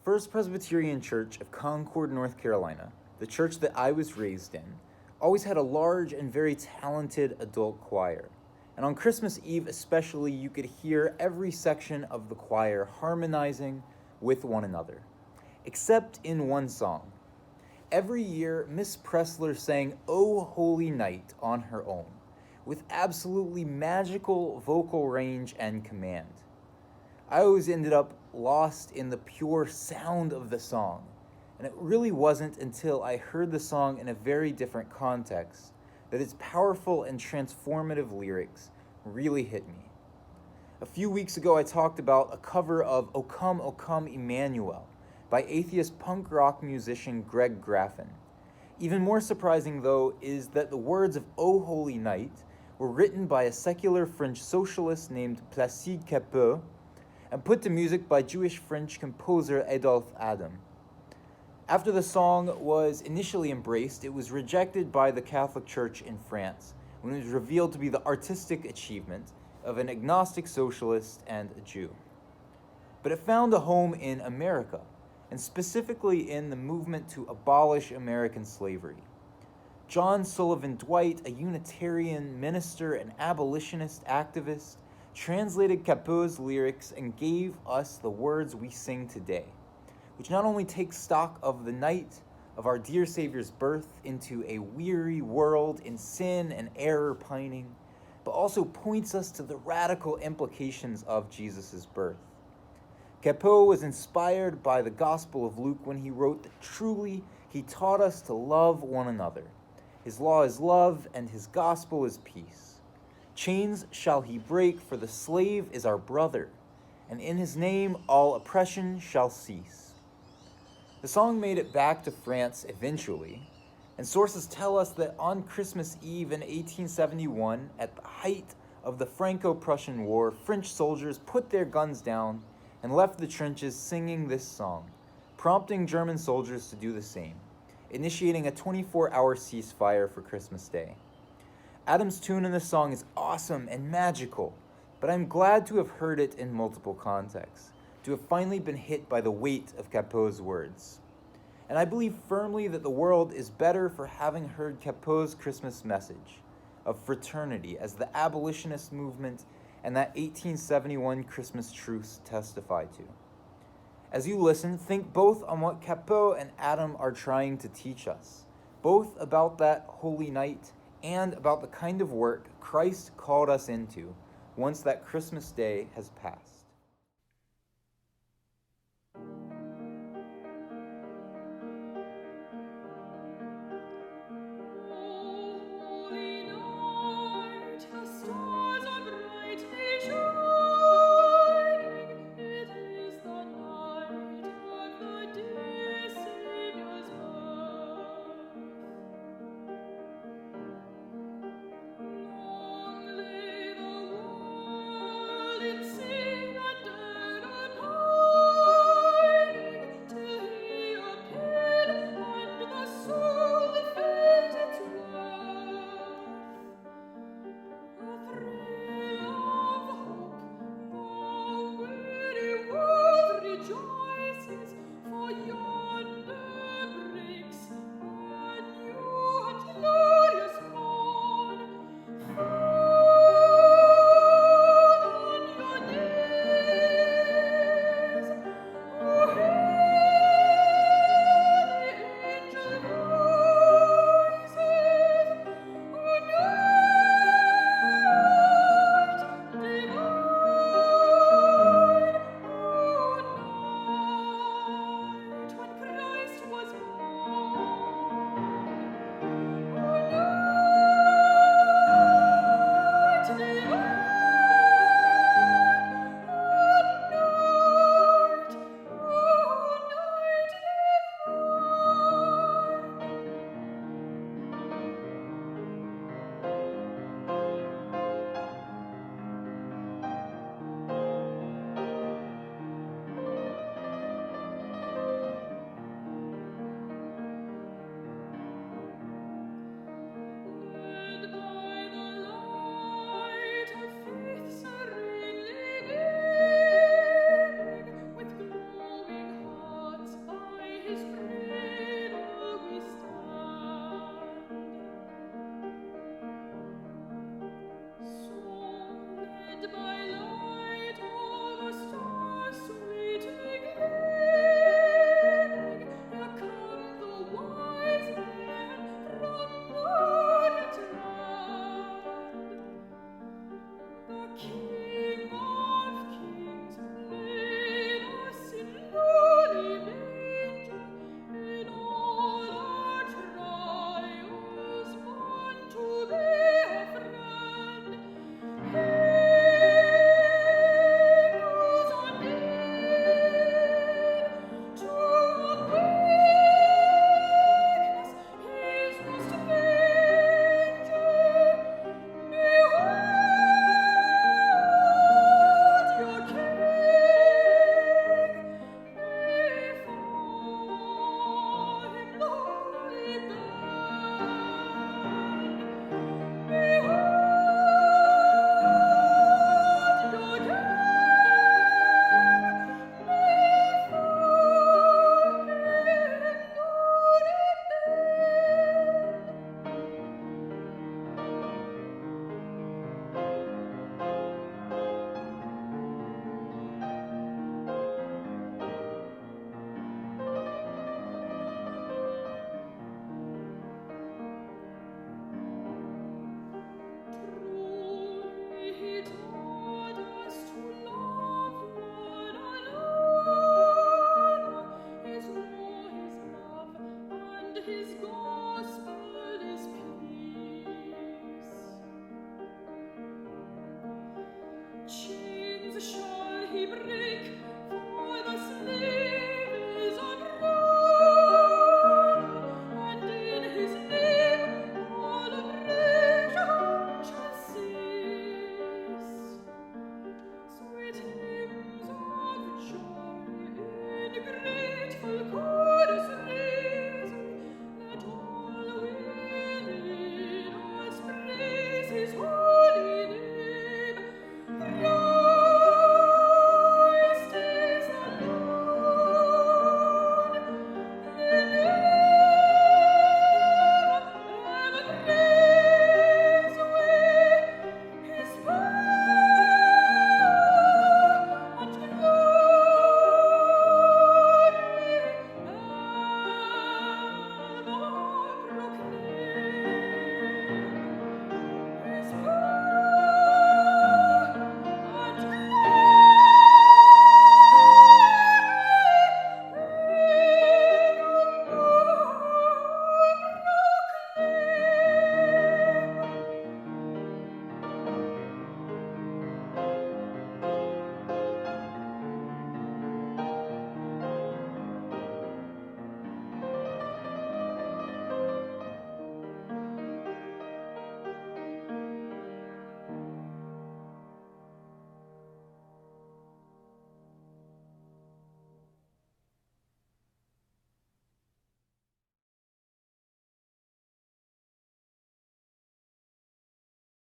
First Presbyterian Church of Concord, North Carolina, the church that I was raised in, always had a large and very talented adult choir. And on Christmas Eve especially, you could hear every section of the choir harmonizing with one another, except in one song. Every year, Miss Pressler sang "O Holy Night" on her own, with absolutely magical vocal range and command. I always ended up lost in the pure sound of the song, and it really wasn't until I heard the song in a very different context that its powerful and transformative lyrics really hit me. A few weeks ago, I talked about a cover of O Come, Emmanuel by atheist punk rock musician Greg Graffin. Even more surprising, though, is that the words of O Holy Night were written by a secular French socialist named Placide Cappeau and put to music by Jewish-French composer Adolphe Adam. After the song was initially embraced, it was rejected by the Catholic Church in France when it was revealed to be the artistic achievement of an agnostic socialist and a Jew. But it found a home in America, and specifically in the movement to abolish American slavery. John Sullivan Dwight, a Unitarian minister and abolitionist activist, translated Cappeau's lyrics and gave us the words we sing today, which not only take stock of the night of our dear Savior's birth into a weary world in sin and error pining, but also points us to the radical implications of Jesus' birth. Cappeau was inspired by the Gospel of Luke when he wrote that truly he taught us to love one another. His law is love, and his gospel is peace. Chains shall he break, for the slave is our brother, and in his name all oppression shall cease. The song made it back to France eventually, and sources tell us that on Christmas Eve in 1871, at the height of the Franco-Prussian War, French soldiers put their guns down and left the trenches singing this song, prompting German soldiers to do the same, initiating a 24-hour ceasefire for Christmas Day. Adam's tune in the song is awesome and magical, but I'm glad to have heard it in multiple contexts, to have finally been hit by the weight of Cappeau's words. And I believe firmly that the world is better for having heard Cappeau's Christmas message of fraternity as the abolitionist movement and that 1871 Christmas truce testify to. As you listen, think both on what Cappeau and Adam are trying to teach us, both about that holy night and about the kind of work Christ called us into once that Christmas day has passed. It's